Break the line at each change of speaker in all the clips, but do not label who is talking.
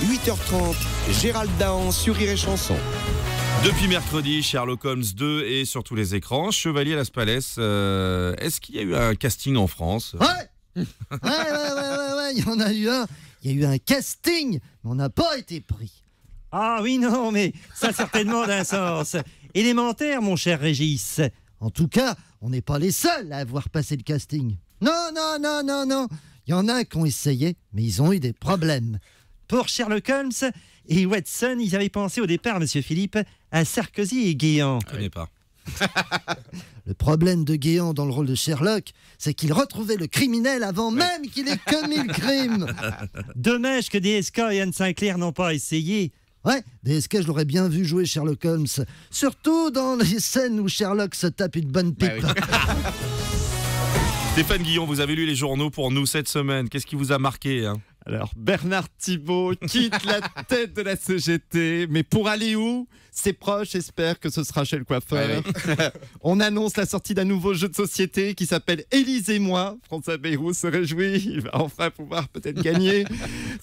8h30, Gérald Dahan sur Rire et Chanson.
Depuis mercredi, Sherlock Holmes 2 est sur tous les écrans. Chevalier Las Palais, est-ce qu'il y a eu un casting en France ?
Ouais, il y en a eu un. Il y a eu un casting, mais on n'a pas été pris.
Ah oui, non, mais ça a certainement d'un sens élémentaire, mon cher Régis.
En tout cas, on n'est pas les seuls à avoir passé le casting. Non. Il y en a qui ont essayé, mais ils ont eu des problèmes.
Pour Sherlock Holmes et Watson, ils avaient pensé au départ, monsieur Philippe, à Sarkozy et Guéant.
Je connais pas.
Le problème de Guéant dans le rôle de Sherlock, c'est qu'il retrouvait le criminel avant même qu'il ait commis le crime.
Dommage que DSK et Anne Sinclair n'ont pas essayé.
Ouais, DSK, je l'aurais bien vu jouer Sherlock Holmes. Surtout dans les scènes où Sherlock se tape une bonne pipe.
Stéphane Guillon, vous avez lu les journaux pour nous cette semaine. Qu'est-ce qui vous a marqué
Alors, Bernard Thibault quitte la tête de la CGT, mais pour aller où ? Ses proches espèrent que ce sera chez le coiffeur. On annonce la sortie d'un nouveau jeu de société qui s'appelle Élise et moi. François Bayrou se réjouit, il va enfin pouvoir peut-être gagner.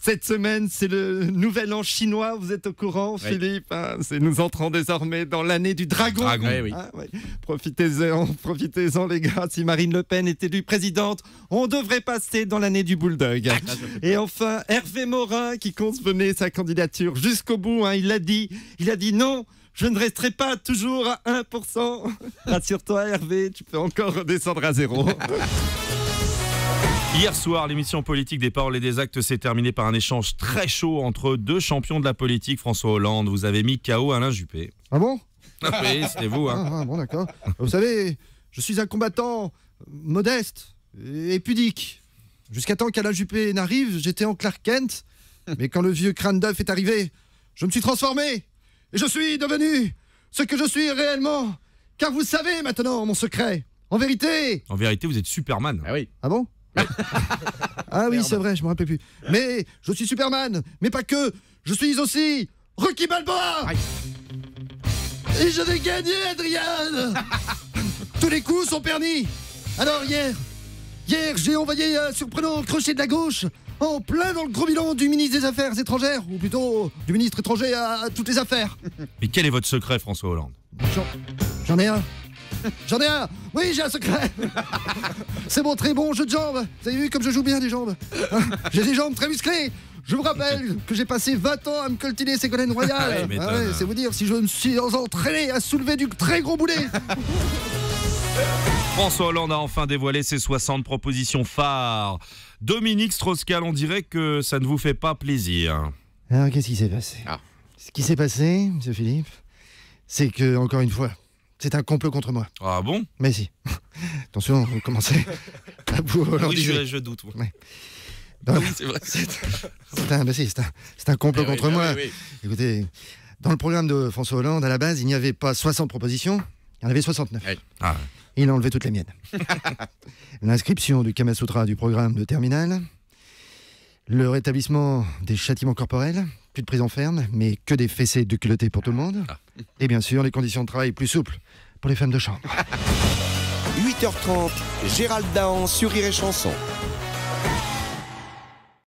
Cette semaine, c'est le nouvel an chinois, vous êtes au courant, Philippe, nous entrons désormais dans l'année du dragon. Profitez-en les gars, si Marine Le Pen est élue présidente, on devrait passer dans l'année du bulldog. Et enfin, Hervé Morin qui compte mener sa candidature jusqu'au bout, il a dit non, je ne resterai pas toujours à 1%. Rassure-toi Hervé, tu peux encore redescendre à 0.
Hier soir, l'émission politique des paroles et des actes s'est terminée par un échange très chaud entre deux champions de la politique, François Hollande. Vous avez mis KO Alain Juppé.
Ah bon ?
Oui, c'était vous.
Bon, d'accord. Vous savez, je suis un combattant modeste et pudique. Jusqu'à temps qu'Alain Juppé n'arrive, j'étais en Clark Kent. Mais quand le vieux crâne d'œuf est arrivé, je me suis transformé. Et je suis devenu ce que je suis réellement. Car vous savez maintenant mon secret. En vérité,
vous êtes Superman.
Ah oui. Ah bon ? Ah oui, c'est vrai, je me rappelle plus. Mais je suis Superman, mais pas que. Je suis aussi Rocky Balboa. Et je vais gagner, Adrien. Tous les coups sont permis. Alors hier, j'ai envoyé un surprenant crochet de la gauche en plein dans le gros bilan du ministre des Affaires étrangères, ou plutôt du ministre étranger à toutes les affaires.
Mais quel est votre secret, François Hollande ?
J'en ai un. Oui, j'ai un secret. C'est mon très bon jeu de jambes. Vous avez vu comme je joue bien des jambes ? J'ai des jambes très musclées. Je vous rappelle que j'ai passé 20 ans à me coltiner Ségolène Royal. C'est vous dire si je me suis entraîné à soulever du très gros boulet.
François Hollande a enfin dévoilé ses 60 propositions phares. Dominique Strauss-Kahn, on dirait que ça ne vous fait pas plaisir.
Alors, qu'est-ce qui s'est passé ? Ce qui s'est passé, monsieur Philippe, c'est que, encore une fois, c'est un complot contre moi.
Ah bon ?
Mais si. Attention, vous commencez à vous hollandiser.
Oui, je doute.
Ouais.
Oui, c'est vrai.
C'est un complot contre moi. Oui. Écoutez, dans le programme de François Hollande, à la base, il n'y avait pas 60 propositions, il y en avait 69. Il a enlevé toutes les miennes. L'inscription du Kama Sutra du programme de terminale, le rétablissement des châtiments corporels, plus de prison ferme, mais que des fessées de culottés pour tout le monde. Et bien sûr, les conditions de travail plus souples pour les femmes de chambre.
8h30, Gérald Dahan sur Rire et Chanson.